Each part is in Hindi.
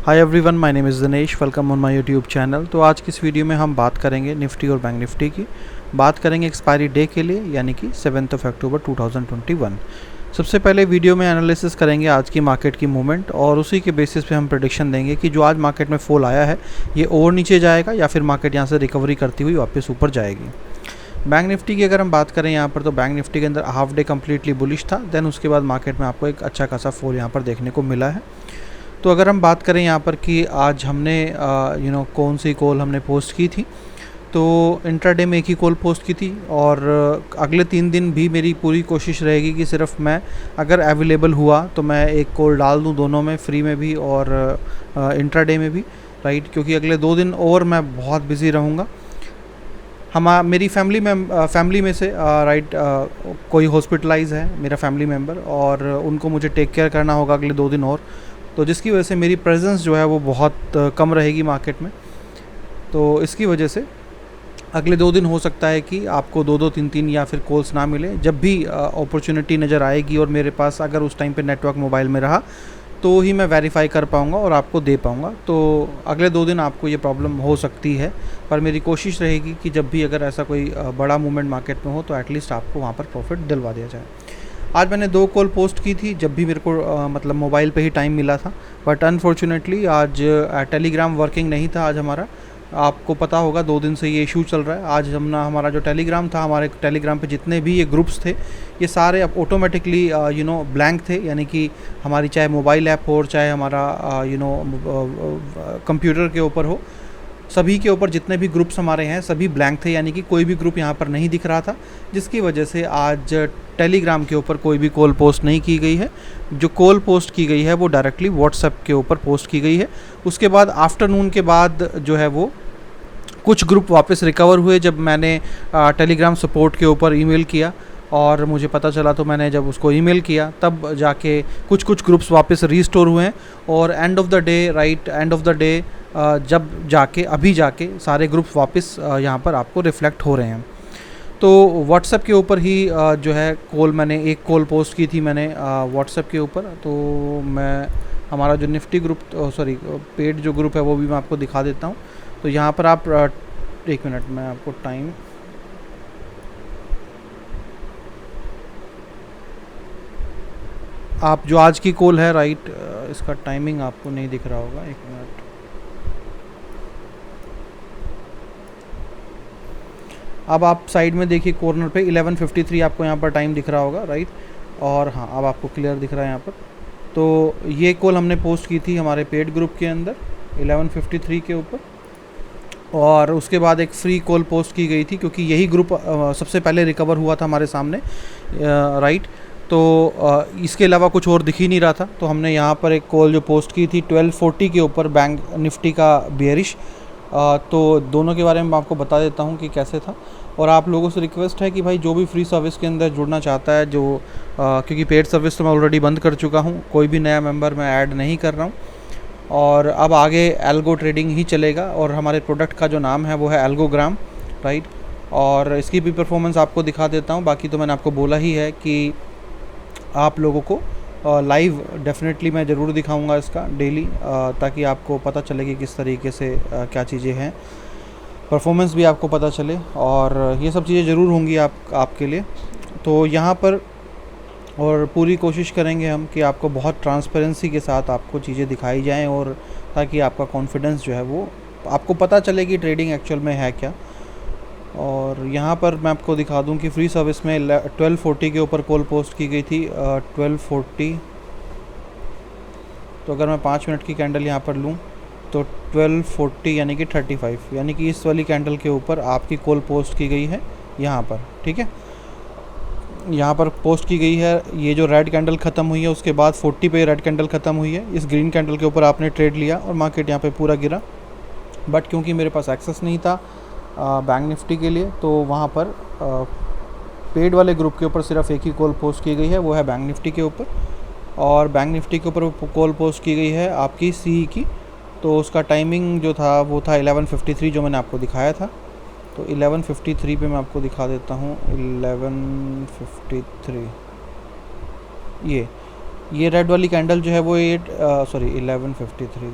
Hi everyone, my name is Dinesh. Welcome on my YouTube channel. तो आज की इस वीडियो में हम बात करेंगे निफ्टी और बैंक निफ्टी की। बात करेंगे एक्सपायरी डे के लिए, यानी कि 7 अक्टूबर 2021। सबसे पहले वीडियो में एनालिसिस करेंगे आज की मार्केट की मूवमेंट, और उसी के बेसिस पे हम प्रेडिक्शन देंगे कि जो आज मार्केट में फॉल आया है ये और नीचे जाएगा या फिर मार्केट यहाँ से रिकवरी करती हुई वापस ऊपर जाएगी। बैंक निफ्टी की अगर हम बात करें यहाँ पर, तो बैंक निफ्टी के अंदर हाफ डे कम्प्लीटली बुलिश था, देन उसके बाद मार्केट में आपको एक अच्छा खासा फॉल यहाँ पर देखने को मिला है। तो अगर हम बात करें यहाँ पर कि आज हमने कौन सी कॉल हमने पोस्ट की थी, तो इंट्राडे में एक ही कॉल पोस्ट की थी, और अगले 3 दिन भी मेरी पूरी कोशिश रहेगी कि सिर्फ मैं अगर अवेलेबल हुआ तो मैं एक कॉल डाल दूँ, दोनों में, फ्री में भी और इंट्राडे में भी, राइट। क्योंकि अगले 2 दिन और मैं बहुत बिजी रहूँगा। मेरी फैमिली में से राइट कोई हॉस्पिटलाइज है मेरा फैमिली मेम्बर, और उनको मुझे टेक केयर करना होगा अगले 2 दिन और, तो जिसकी वजह से मेरी प्रेजेंस जो है वो बहुत कम रहेगी मार्केट में। तो इसकी वजह से अगले 2 दिन हो सकता है कि आपको 2-2, 3-3 या फिर कॉल्स ना मिले। जब भी अपॉर्चुनिटी नज़र आएगी और मेरे पास अगर उस टाइम पे नेटवर्क मोबाइल में रहा तो ही मैं वेरीफाई कर पाऊँगा और आपको दे पाऊँगा। तो अगले 2 दिन आपको ये प्रॉब्लम हो सकती है, पर मेरी कोशिश रहेगी कि जब भी अगर ऐसा कोई बड़ा मूवमेंट मार्केट में हो तो एटलीस्ट आपको वहाँ पर प्रॉफिट दिलवा दिया जाए। आज मैंने 2 कॉल पोस्ट की थी जब भी मेरे को मतलब मोबाइल पे ही टाइम मिला था, बट अनफॉर्चुनेटली आज टेलीग्राम वर्किंग नहीं था आज हमारा। आपको पता होगा 2 दिन से ये इशू चल रहा है। आज हमारा जो टेलीग्राम था, हमारे टेलीग्राम पे जितने भी ये ग्रुप्स थे ये सारे अब ऑटोमेटिकली ब्लैंक थे, यानी कि हमारी चाहे मोबाइल ऐप हो, चाहे हमारा कंप्यूटर के ऊपर हो, सभी के ऊपर जितने भी ग्रुप्स हमारे हैं सभी ब्लैंक थे, यानी कि कोई भी ग्रुप यहाँ पर नहीं दिख रहा था, जिसकी वजह से आज टेलीग्राम के ऊपर कोई भी कॉल पोस्ट नहीं की गई है। जो कॉल पोस्ट की गई है वो डायरेक्टली व्हाट्सएप के ऊपर पोस्ट की गई है। उसके बाद आफ्टरनून के बाद जो है वो कुछ ग्रुप वापस रिकवर हुए जब मैंने टेलीग्राम सपोर्ट के ऊपर ईमेल किया, और मुझे पता चला तो मैंने जब उसको ईमेल किया तब जाके कुछ ग्रुप्स वापस रीस्टोर हुए हैं। और एंड ऑफ द डे जब जाके अभी जाके सारे ग्रुप्स वापस यहाँ पर आपको रिफ्लेक्ट हो रहे हैं। तो व्हाट्सएप के ऊपर ही जो है मैंने एक कॉल पोस्ट की थी मैंने व्हाट्सएप के ऊपर। तो मैं हमारा जो निफ्टी ग्रुप पेड जो ग्रुप है वो भी मैं आपको दिखा देता हूँ। तो यहाँ पर आप 1 मिनट में आपको टाइम, आप जो आज की कॉल है राइट, इसका टाइमिंग आपको नहीं दिख रहा होगा, 1 मिनट। अब आप साइड में देखिए कॉर्नर पे 11:53 आपको यहाँ पर टाइम दिख रहा होगा, राइट। और हाँ, अब आपको क्लियर दिख रहा है यहाँ पर। तो ये कॉल हमने पोस्ट की थी हमारे पेड ग्रुप के अंदर 11:53 के ऊपर, और उसके बाद एक फ्री कॉल पोस्ट की गई थी क्योंकि यही ग्रुप सबसे पहले रिकवर हुआ था हमारे सामने, राइट। तो इसके अलावा कुछ और दिख ही नहीं रहा था, तो हमने यहाँ पर एक कॉल जो पोस्ट की थी 12:40 के ऊपर बैंक निफ्टी का बेयरिश। तो दोनों के बारे में मैं आपको बता देता हूँ कि कैसे था। और आप लोगों से रिक्वेस्ट है कि भाई जो भी फ्री सर्विस के अंदर जुड़ना चाहता है, जो क्योंकि पेड सर्विस तो मैं ऑलरेडी बंद कर चुका हूँ, कोई भी नया मेंबर मैं ऐड नहीं कर रहा हूँ, और अब आगे एल्गो ट्रेडिंग ही चलेगा। और हमारे प्रोडक्ट का जो नाम है वो है एल्गोग्राम, राइट। और इसकी भी परफॉर्मेंस आपको दिखा देता हूँ। बाकी तो मैंने आपको बोला ही है कि आप लोगों को लाइव डेफिनेटली मैं ज़रूर दिखाऊंगा इसका डेली, ताकि आपको पता चले कि किस तरीके से क्या चीज़ें हैं, परफॉर्मेंस भी आपको पता चले, और ये सब चीज़ें ज़रूर होंगी आपके लिए। तो यहाँ पर और पूरी कोशिश करेंगे हम कि आपको बहुत ट्रांसपेरेंसी के साथ आपको चीज़ें दिखाई जाएं, और ताकि आपका कॉन्फिडेंस जो है वो आपको पता चले कि ट्रेडिंग एक्चुअल में है क्या। और यहाँ पर मैं आपको दिखा दूं कि फ्री सर्विस में 12:40 के ऊपर कॉल पोस्ट की गई थी 12:40। तो अगर मैं 5 मिनट की कैंडल यहाँ पर लूँ तो 12:40 यानी कि 35, यानी कि इस वाली कैंडल के ऊपर आपकी कॉल पोस्ट की गई है यहाँ पर, ठीक है। यहाँ पर पोस्ट की गई है, ये जो रेड कैंडल ख़त्म हुई है उसके बाद 40 पे रेड कैंडल ख़त्म हुई है, इस ग्रीन कैंडल के ऊपर आपने ट्रेड लिया और मार्केट यहाँ पे पूरा गिरा। बट क्योंकि मेरे पास एक्सेस नहीं था बैंक निफ्टी के लिए, तो वहाँ पर पेड वाले ग्रुप के ऊपर सिर्फ एक ही कॉल पोस्ट की गई है, वो है बैंक निफ्टी के ऊपर। और बैंक निफ्टी के ऊपर कॉल पोस्ट की गई है आपकी सी की, तो उसका टाइमिंग जो था वो था 11:53 जो मैंने आपको दिखाया था। तो 11:53 पे मैं आपको दिखा देता हूँ 11:53, ये रेड वाली कैंडल जो है वो 11:53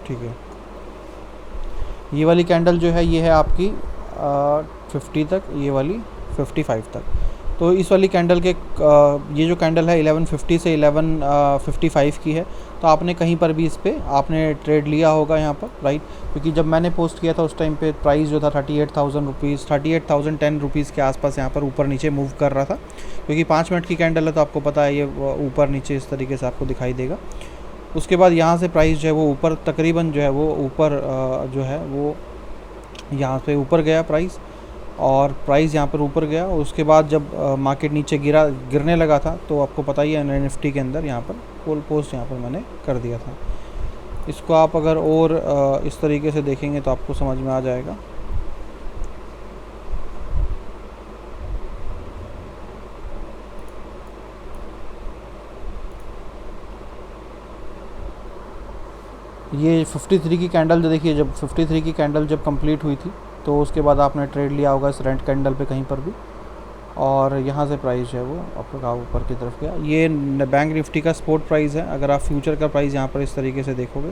ठीक है। ये वाली कैंडल जो है ये है आपकी 50 तक, ये वाली 55 तक। तो इस वाली कैंडल के ये जो कैंडल है 1150 से 1155 की है। तो आपने कहीं पर भी इस पर आपने ट्रेड लिया होगा यहाँ पर, राइट, क्योंकि जब मैंने पोस्ट किया था उस टाइम पे प्राइस जो था 38,000 रुपीज़, 38,010 रुपीज़ के आसपास यहाँ पर ऊपर नीचे मूव कर रहा था। क्योंकि 5 मिनट की कैंडल है तो आपको पता है ये ऊपर नीचे इस तरीके से आपको दिखाई देगा। उसके बाद यहाँ से प्राइस जो है वो ऊपर तकरीबन जो है वो ऊपर जो है वो यहाँ पे ऊपर गया प्राइस, और प्राइस यहाँ पर ऊपर गया। उसके बाद जब मार्केट नीचे गिरने लगा था तो आपको पता ही है निफ्टी के अंदर यहाँ पर कॉल पोस्ट यहाँ पर मैंने कर दिया था। इसको आप अगर और इस तरीके से देखेंगे तो आपको समझ में आ जाएगा। ये 53 की कैंडल जो देखिए, जब 53 की कैंडल जब कंप्लीट हुई थी तो उसके बाद आपने ट्रेड लिया होगा इस रेड कैंडल पे कहीं पर भी, और यहाँ से प्राइस जो है वो आपका ऊपर की तरफ गया। ये बैंक निफ्टी का स्पॉट प्राइस है। अगर आप फ्यूचर का प्राइस यहाँ पर इस तरीके से देखोगे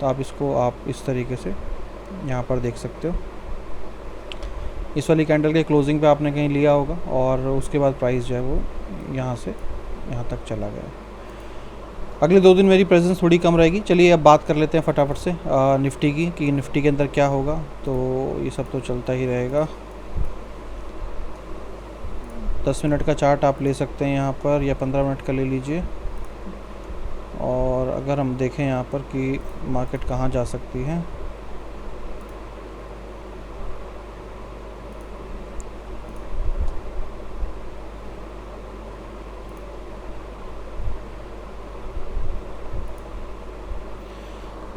तो आप इसको आप इस तरीके से यहाँ पर देख सकते हो। इस वाली कैंडल के क्लोजिंग पे आपने कहीं लिया होगा और उसके बाद प्राइस जो है वो यहाँ से यहाँ तक चला गया। अगले 2 दिन मेरी प्रेजेंस थोड़ी कम रहेगी। चलिए अब बात कर लेते हैं फटाफट से निफ्टी की, कि निफ्टी के अंदर क्या होगा। तो ये सब तो चलता ही रहेगा। 10 मिनट का चार्ट आप ले सकते हैं यहाँ पर, या 15 मिनट का ले लीजिए। और अगर हम देखें यहाँ पर कि मार्केट कहाँ जा सकती है,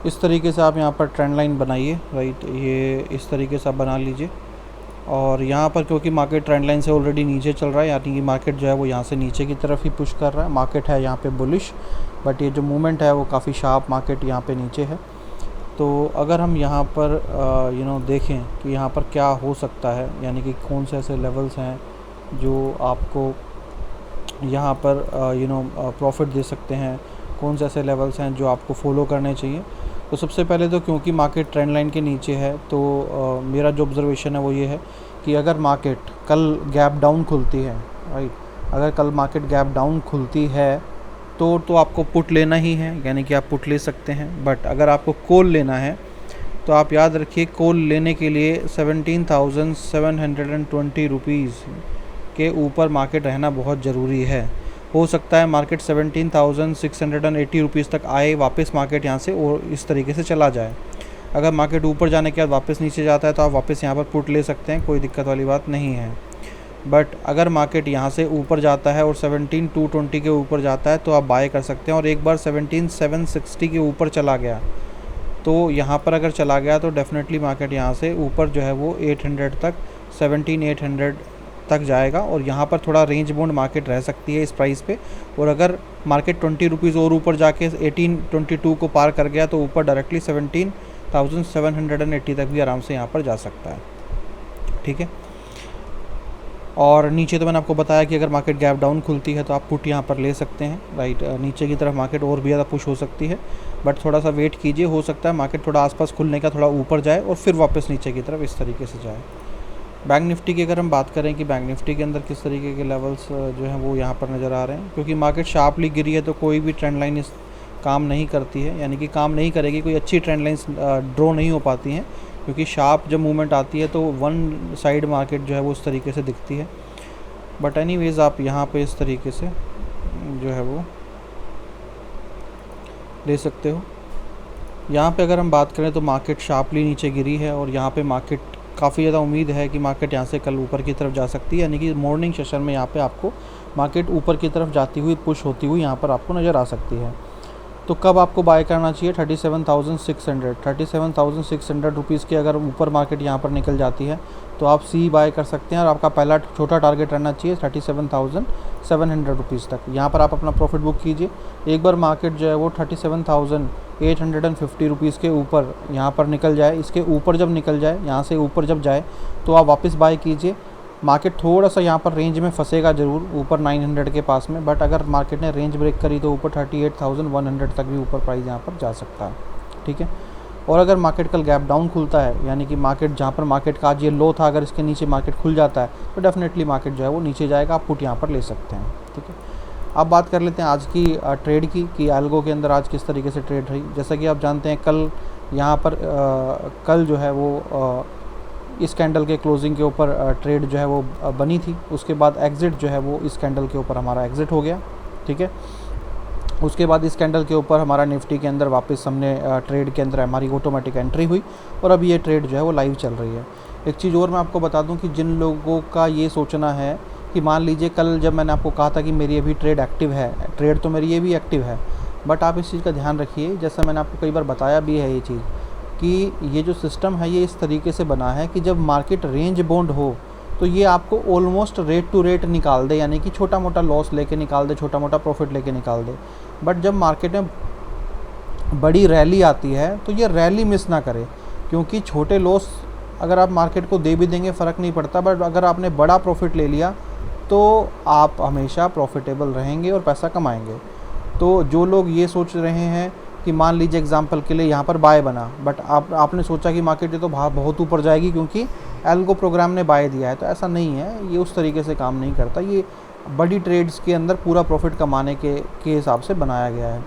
इस तरीके से आप यहाँ पर ट्रेंड लाइन बनाइए, राइट, ये इस तरीके से आप बना लीजिए। और यहाँ पर क्योंकि मार्केट ट्रेंड लाइन से ऑलरेडी नीचे चल रहा है, यानी कि मार्केट जो है वो यहाँ से नीचे की तरफ ही पुश कर रहा है। मार्केट है यहाँ पे बुलिश, बट ये जो मूवमेंट है वो काफ़ी शार्प मार्केट यहाँ पे नीचे है। तो अगर हम यहाँ पर देखें कि यहाँ पर क्या हो सकता है, यानी कि कौन से ऐसे लेवल्स हैं जो आपको यहाँ पर प्रॉफिट दे सकते हैं, कौन से ऐसे लेवल्स हैं जो आपको फॉलो करने चाहिए। तो सबसे पहले तो क्योंकि मार्केट ट्रेंड लाइन के नीचे है तो मेरा जो ऑब्ज़र्वेशन है वो ये है कि अगर मार्केट कल गैप डाउन खुलती है, राइट, अगर कल मार्केट गैप डाउन खुलती है तो आपको पुट लेना ही है, यानी कि आप पुट ले सकते हैं। बट अगर आपको कॉल लेना है तो आप याद रखिए, कॉल लेने के लिए 17,720 रुपीज़ के ऊपर मार्केट रहना बहुत ज़रूरी है। हो सकता है मार्केट 17,680 रुपीज़ तक आए, वापस मार्केट यहाँ से और इस तरीके से चला जाए। अगर मार्केट ऊपर जाने के बाद वापस नीचे जाता है तो आप वापस यहाँ पर पुट ले सकते हैं, कोई दिक्कत वाली बात नहीं है। बट अगर मार्केट यहाँ से ऊपर जाता है और 17,220 के ऊपर जाता है तो आप बाय कर सकते हैं। और एक बार 17,760 के ऊपर चला गया तो यहाँ पर अगर चला गया तो डेफिनेटली मार्केट यहाँ से ऊपर जो है वो 800 तक, 17,800 तक जाएगा। और यहाँ पर थोड़ा रेंज बाउंड मार्केट रह सकती है इस प्राइस पे। और अगर मार्केट 20 रुपीज़ और ऊपर जाके 1822 को पार कर गया तो ऊपर डायरेक्टली 17,780 तक भी आराम से यहाँ पर जा सकता है, ठीक है। और नीचे तो मैंने आपको बताया कि अगर मार्केट गैप डाउन खुलती है तो आप पुट यहाँ पर ले सकते हैं, राइट। नीचे की तरफ मार्केट और भी ज़्यादा पुश हो सकती है, बट थोड़ा सा वेट कीजिए, हो सकता है मार्केट थोड़ा आसपास खुलने का थोड़ा ऊपर जाए और फिर वापस नीचे की तरफ इस तरीके से जाए। बैंक निफ्टी की अगर हम बात करें कि बैंक निफ्टी के अंदर किस तरीके के लेवल्स जो हैं वो यहाँ पर नज़र आ रहे हैं, क्योंकि मार्केट शार्पली गिरी है तो कोई भी ट्रेंड लाइन इस काम नहीं करती है, यानी कि काम नहीं करेगी, कोई अच्छी ट्रेंड लाइन्स ड्रॉ नहीं हो पाती हैं, क्योंकि शार्प जब मूवमेंट आती है तो वन साइड मार्केट जो है वो उस तरीके से दिखती है। बट एनीवेज़ आप यहाँ पे इस तरीके से जो है वो ले सकते हो। यहाँ पे अगर हम बात करें तो मार्केट शार्पली नीचे गिरी है और यहाँ पे मार्केट काफ़ी ज़्यादा उम्मीद है कि मार्केट यहाँ से कल ऊपर की तरफ जा सकती है, यानी कि मॉर्निंग सेशन में यहाँ पे आपको मार्केट ऊपर की तरफ जाती हुई, पुश होती हुई यहाँ पर आपको नज़र आ सकती है। तो कब आपको बाय करना चाहिए? 37,600 रुपीज़ के अगर ऊपर मार्केट यहाँ पर निकल जाती है तो आप सी बाय कर सकते हैं। और आपका पहला छोटा टारगेट रहना चाहिए 37,700 रुपीज़ तक। यहाँ पर आप अपना प्रॉफिट बुक कीजिए। एक बार मार्केट जो है वो 37,850 रुपीज़ के ऊपर यहाँ पर निकल जाए, इसके ऊपर जब निकल जाए, यहाँ से ऊपर जब जाए तो आप वापस बाय कीजिए। मार्केट थोड़ा सा यहाँ पर रेंज में फंसेगा ज़रूर, ऊपर 900 के पास में, बट अगर मार्केट ने रेंज ब्रेक करी तो ऊपर 38,100 तक भी ऊपर प्राइस यहाँ पर जा सकता है, ठीक है। और अगर मार्केट कल गैप डाउन खुलता है, यानी कि मार्केट जहाँ पर मार्केट का आज ये लो था, अगर इसके नीचे मार्केट खुल जाता है तो डेफिनेटली मार्केट जो है वो नीचे जाएगा, आप पुट यहाँ पर ले सकते हैं। ठीक है, अब बात कर लेते हैं आज की ट्रेड की कि एल्गो के अंदर आज किस तरीके से ट्रेड रही। जैसा कि आप जानते हैं कल यहाँ पर कल जो है वो इस कैंडल के क्लोजिंग के ऊपर ट्रेड जो है वो बनी थी, उसके बाद एग्ज़िट जो है वो इस कैंडल के ऊपर हमारा एग्ज़िट हो गया। ठीक है, उसके बाद इस कैंडल के ऊपर हमारा निफ्टी के अंदर वापस हमने ट्रेड के अंदर हमारी ऑटोमेटिक एंट्री हुई और अभी ये ट्रेड जो है वो लाइव चल रही है। एक चीज़ और मैं आपको बता दूं कि जिन लोगों का ये सोचना है कि मान लीजिए कल जब मैंने आपको कहा था कि मेरी अभी ट्रेड एक्टिव है, ट्रेड तो मेरी ये भी एक्टिव है, बट आप इस चीज़ का ध्यान रखिए, जैसा मैंने आपको कई बार बताया भी है ये चीज़, कि ये जो सिस्टम है ये इस तरीके से बना है कि जब मार्केट रेंज बाउंड हो तो ये आपको ऑलमोस्ट रेट टू रेट निकाल दे, यानी कि छोटा मोटा लॉस लेके निकाल दे, छोटा मोटा प्रॉफिट लेके निकाल दे। बट जब मार्केट में बड़ी रैली आती है तो ये रैली मिस ना करे, क्योंकि छोटे लॉस अगर आप मार्केट को दे भी देंगे फ़र्क नहीं पड़ता, बट अगर आपने बड़ा प्रॉफिट ले लिया तो आप हमेशा प्रॉफिटेबल रहेंगे और पैसा कमाएंगे। तो जो लोग ये सोच रहे हैं कि मान लीजिए एग्जांपल के लिए यहाँ पर बाय बना, बट आपने सोचा कि मार्केट ये तो बहुत ऊपर जाएगी क्योंकि एल्गो प्रोग्राम ने बाय दिया है, तो ऐसा नहीं है, ये उस तरीके से काम नहीं करता। ये बड़ी ट्रेड्स के अंदर पूरा प्रॉफिट कमाने के हिसाब से बनाया गया है।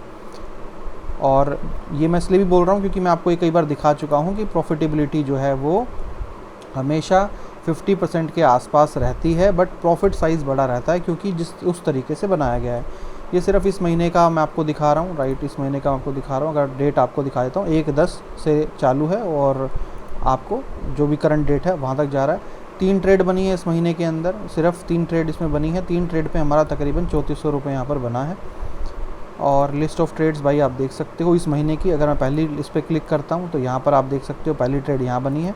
और ये मैं इसलिए भी बोल रहा हूँ क्योंकि मैं आपको ये कई बार दिखा चुका हूँ कि प्रॉफिटेबिलिटी जो है वो हमेशा 50% के आसपास रहती है, बट प्रॉफिट साइज़ बड़ा रहता है क्योंकि उस तरीके से बनाया गया है। ये सिर्फ इस महीने का मैं आपको दिखा रहा हूँ, राइट, इस महीने का आपको दिखा रहा हूँ। अगर डेट आपको दिखा देता हूँ, 1/10 से चालू है और आपको जो भी करंट डेट है वहाँ तक जा रहा है। 3 ट्रेड बनी है इस महीने के अंदर, सिर्फ 3 ट्रेड इसमें बनी है। 3 ट्रेड पे हमारा तकरीबन 3400 रुपये यहाँ पर बना है। और लिस्ट ऑफ ट्रेड्स भाई आप देख सकते हो इस महीने की। अगर मैं पहली इस पर क्लिक करता हूँ तो यहाँ पर आप देख सकते हो पहली ट्रेड यहाँ बनी है,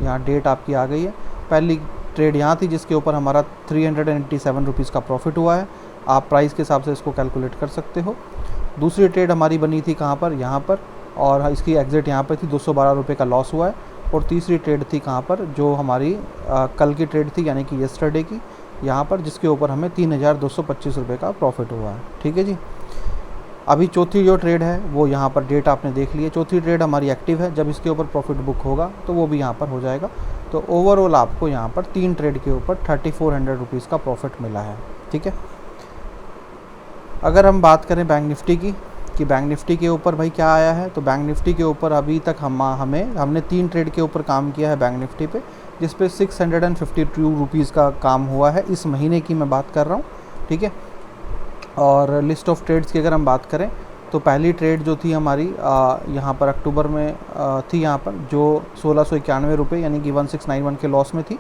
यहाँ डेट आपकी आ गई है। पहली ट्रेड यहाँ थी जिसके ऊपर हमारा 387 रुपीज़ का प्रॉफिट हुआ है। आप प्राइस के हिसाब से इसको कैलकुलेट कर सकते हो। दूसरी ट्रेड हमारी बनी थी कहाँ पर, यहाँ पर, और इसकी एग्ज़िट यहाँ पर थी, 212 रुपये का लॉस हुआ है। और तीसरी ट्रेड थी कहाँ पर, जो हमारी कल की ट्रेड थी, यानी कि येस्टरडे की, यहाँ पर, जिसके ऊपर हमें 3225 रुपये का प्रॉफिट हुआ है। ठीक है जी। अभी चौथी जो ट्रेड है वो यहाँ पर डेट आपने देख ली है, चौथी ट्रेड हमारी एक्टिव है। जब इसके ऊपर प्रॉफिट बुक होगा तो वो भी यहाँ पर हो जाएगा। तो ओवरऑल आपको यहाँ पर 3 ट्रेड के ऊपर 3400 रुपीज़ का प्रॉफिट मिला है। ठीक है। अगर हम बात करें बैंक निफ्टी की कि बैंक निफ्टी के ऊपर भाई क्या आया है, तो बैंक निफ्टी के ऊपर अभी तक हमने 3 ट्रेड के ऊपर काम किया है बैंक निफ्टी पे, जिस पे 652 रुपीज़ का काम हुआ है। इस महीने की मैं बात कर रहा हूँ। ठीक है। और लिस्ट ऑफ ट्रेड्स की अगर हम बात करें तो पहली ट्रेड जो थी हमारी यहाँ पर अक्टूबर में थी, यहाँ पर जो 1691 रुपये यानी कि 1691 के लॉस में थी।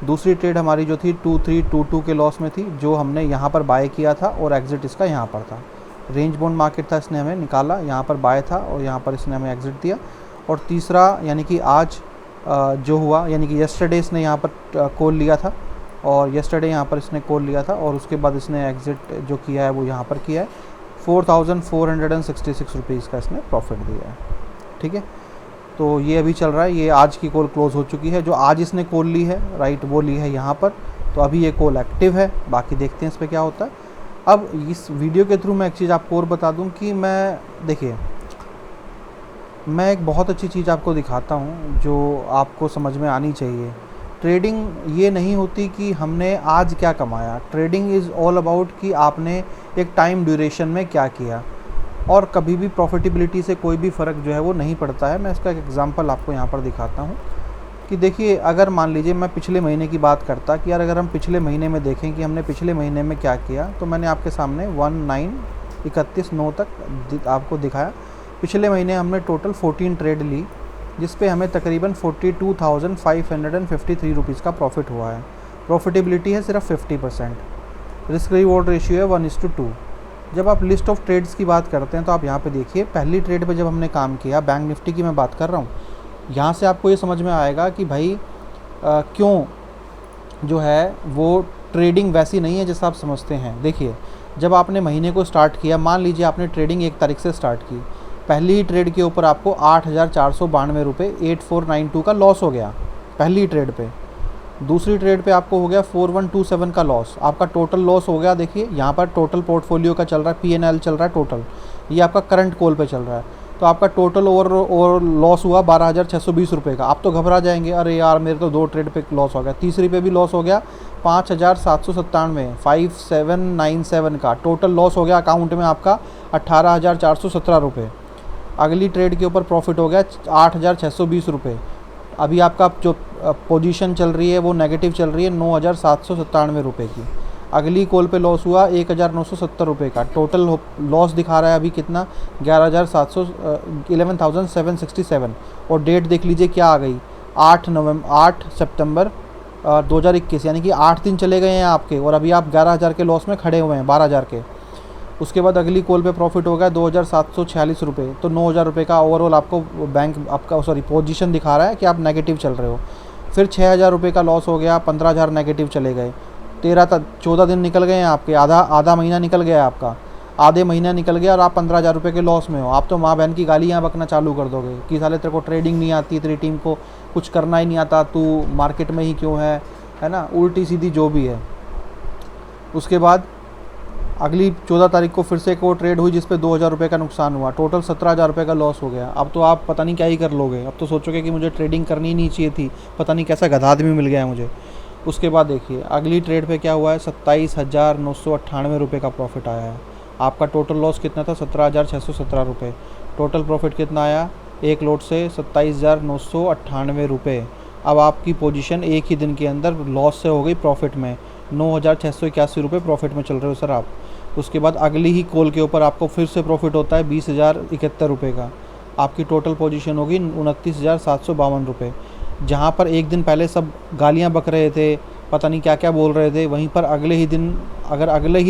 दूसरी ट्रेड हमारी जो थी 2322 के लॉस में थी, जो हमने यहाँ पर बाय किया था और एग्ज़िट इसका यहाँ पर था। रेंज बाउंड मार्केट था, इसने हमें निकाला, यहाँ पर बाय था और यहाँ पर इसने हमें एग्ज़िट दिया। और तीसरा यानी कि आज जो हुआ, यानी कि येस्टरडे इसने यहाँ पर कॉल लिया था और येस्टरडे यहाँ पर इसने कॉल लिया था और उसके बाद इसने एग्ज़िट जो किया है वो यहाँ पर किया है। 4466 रुपीज़ का इसने प्रॉफिट दिया है। ठीक है। तो ये अभी चल रहा है, ये आज की कॉल क्लोज़ हो चुकी है। जो आज इसने कॉल ली है, राइट, वो ली है यहाँ पर। तो अभी ये कॉल एक्टिव है, बाकी देखते हैं इस पर क्या होता है। अब इस वीडियो के थ्रू मैं एक चीज़ आपको और बता दूं कि देखिए मैं एक बहुत अच्छी चीज़ आपको दिखाता हूं जो आपको समझ में आनी चाहिए। ट्रेडिंग ये नहीं होती कि हमने आज क्या कमाया, ट्रेडिंग इज़ ऑल अबाउट कि आपने एक टाइम ड्यूरेशन में क्या किया। और कभी भी प्रॉफिटेबिलिटी से कोई भी फ़र्क जो है वो नहीं पड़ता है। मैं इसका एक एग्जांपल आपको यहाँ पर दिखाता हूँ कि देखिए, अगर मान लीजिए मैं पिछले महीने की बात करता कि यार अगर हम पिछले महीने में देखें कि हमने पिछले महीने में क्या किया, तो मैंने आपके सामने 31/9 तक आपको दिखाया। पिछले महीने हमने टोटल 14 ट्रेड ली, जिस पे हमें तकरीबन 42,553 रुपीज़ का प्रॉफिट हुआ है। प्रॉफिटेबिलिटी है सिर्फ 50%। रिस्क रिवॉर्ड रेशियो है 1:2। जब आप लिस्ट ऑफ ट्रेड्स की बात करते हैं तो आप यहाँ पे देखिए, पहली ट्रेड पे जब हमने काम किया, बैंक निफ्टी की मैं बात कर रहा हूँ, यहाँ से आपको ये समझ में आएगा कि भाई क्यों जो है वो ट्रेडिंग वैसी नहीं है जैसा आप समझते हैं। देखिए, जब आपने महीने को स्टार्ट किया, मान लीजिए आपने ट्रेडिंग 1 तारीख से स्टार्ट की, पहली ही ट्रेड के ऊपर आपको 8,492 रुपये 8492 का लॉस हो गया पहली ट्रेड पे। दूसरी ट्रेड पे आपको हो गया 4127 का लॉस। आपका टोटल लॉस हो गया, देखिए यहाँ पर टोटल पोर्टफोलियो का चल रहा है, P&L चल रहा है टोटल, ये आपका करंट कॉल पे चल रहा है। तो आपका टोटल ओवर लॉस हुआ 12,620 रुपये का। आप तो घबरा जाएंगे, अरे यार मेरे तो 2 ट्रेड पे लॉस हो गया, तीसरी पे भी लॉस हो गया 5,797 5797 का टोटल लॉस हो गया अकाउंट में आपका 18,417 रुपये। अगली ट्रेड के ऊपर प्रॉफिट हो गया 8,620 रुपये। अभी आपका जो पोजीशन चल रही है वो नेगेटिव चल रही है 9,797 रुपये की। अगली कॉल पे लॉस हुआ 1,970 रुपये का। टोटल लॉस दिखा रहा है अभी कितना 11,767। और डेट देख लीजिए क्या आ गई 8 सितंबर 2021, यानी कि 8 दिन चले गए हैं आपके और अभी आप 11,000 के लॉस में खड़े हुए हैं, 12,000 के। उसके बाद अगली कॉल पे प्रॉफिट हो गया 2,746 रुपये। तो 9,000 रुपये का ओवरऑल आपको बैंक आपका पोजीशन दिखा रहा है कि आप नेगेटिव चल रहे हो। फिर 6,000 रुपये का लॉस हो गया, 15,000 नेगेटिव चले गए। 14 दिन निकल गए हैं आपके, आधा महीना निकल गया है आपका, आधे महीना निकल गया और आप 15,000 रुपये के लॉस में हो। आप तो माँ बहन की गालियाँ बकना चालू कर दोगे कि साले तेरे को ट्रेडिंग नहीं आती, तेरी टीम को कुछ करना ही नहीं आता, तू मार्केट में ही क्यों है ना, उल्टी सीधी जो भी है। उसके बाद अगली 14 तारीख को फिर से एक और ट्रेड हुई जिस पे 2,000 रुपये का नुकसान हुआ। टोटल 17,000 रुपये का लॉस हो गया। अब तो आप पता नहीं क्या ही कर लोगे, अब तो सोचोगे कि मुझे ट्रेडिंग करनी नहीं चाहिए थी, पता नहीं कैसा गधा आदमी मिल गया है मुझे। उसके बाद देखिए अगली ट्रेड पे क्या हुआ है 27,998 रुपये का प्रॉफिट आया है। आपका टोटल लॉस कितना था 17,617 रुपये। टोटल प्रॉफिट कितना आया एक लोट से 27,998 रुपये। अब आपकी पोजीशन एक ही दिन के अंदर लॉस से हो गई प्रॉफिट में, 9,681 रुपये प्रॉफिट में चल रहे हो सर आप। उसके बाद अगली ही कॉल के ऊपर आपको फिर से प्रॉफिट होता है 20,071 रुपये का। आपकी टोटल पोजीशन होगी 29,752 रुपये। जहाँ पर एक दिन पहले सब गालियाँ बक रहे थे, पता नहीं क्या क्या बोल रहे थे, वहीं पर अगले ही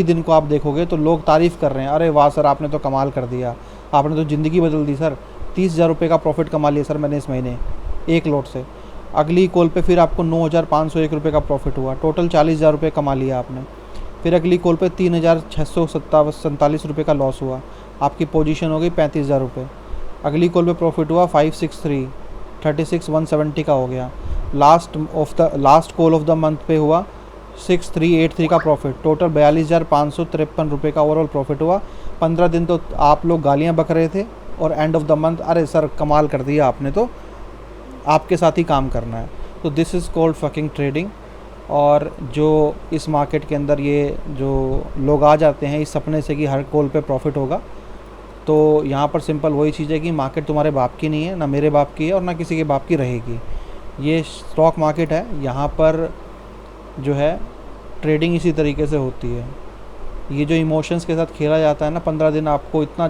दिन को आप देखोगे तो लोग तारीफ़ कर रहे हैं, अरे वाह सर आपने तो कमाल कर दिया, आपने तो ज़िंदगी बदल दी सर, 30,000 रुपये का प्रॉफिट कमा लिया सर मैंने इस महीने एक लोट से। अगली कॉल पे फिर आपको 9,501 रुपये का प्रॉफिट हुआ, टोटल 40,000 रुपये कमा लिया आपने। फिर अगली कॉल पे 3,647 रुपये का लॉस हुआ, आपकी पोजीशन हो गई 35,000 रुपये। अगली कॉल पे प्रॉफिट हुआ 36,170 का हो गया। Last call of the month पे हुआ 6,383 का प्रॉफिट। टोटल 42,553 रुपये का ओवरऑल प्रॉफिट हुआ। 15 दिन तो आप लोग गालियाँ बक रहे थे और एंड ऑफ द मंथ अरे सर कमाल कर दिया आपने, तो आपके साथ ही काम करना है। तो this is called fucking trading. और जो इस मार्केट के अंदर ये जो लोग आ जाते हैं इस सपने से कि हर कॉल पे प्रॉफिट होगा, तो यहाँ पर सिंपल वही चीज़ है कि मार्केट तुम्हारे बाप की नहीं है, ना मेरे बाप की है और ना किसी के बाप की रहेगी। ये स्टॉक मार्केट है, यहाँ पर जो है ट्रेडिंग इसी तरीके से होती है। ये जो इमोशंस के साथ खेला जाता है ना, 15 दिन आपको इतना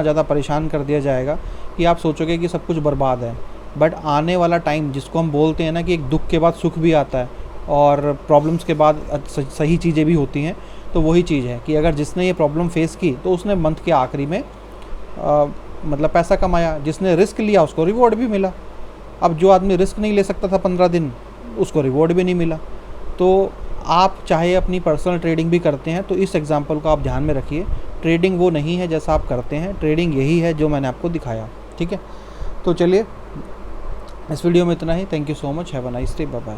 ज़्यादा परेशान कर दिया जाएगा कि आप सोचोगे कि सब कुछ बर्बाद है। बट आने वाला टाइम जिसको हम बोलते हैं ना कि एक दुख के बाद सुख भी आता है और प्रॉब्लम्स के बाद सही चीज़ें भी होती हैं, तो वही चीज़ है कि अगर जिसने ये प्रॉब्लम फेस की तो उसने मंथ के आखिरी में पैसा कमाया, जिसने रिस्क लिया उसको रिवॉर्ड भी मिला। अब जो आदमी रिस्क नहीं ले सकता था 15 दिन, उसको रिवॉर्ड भी नहीं मिला। तो आप चाहे अपनी पर्सनल ट्रेडिंग भी करते हैं तो इस एग्जांपल को आप ध्यान में रखिए, ट्रेडिंग वो नहीं है जैसा आप करते हैं, ट्रेडिंग यही है जो मैंने आपको दिखाया। ठीक है, तो चलिए इस वीडियो में इतना ही। Thank you so much, have a nice day, bye bye.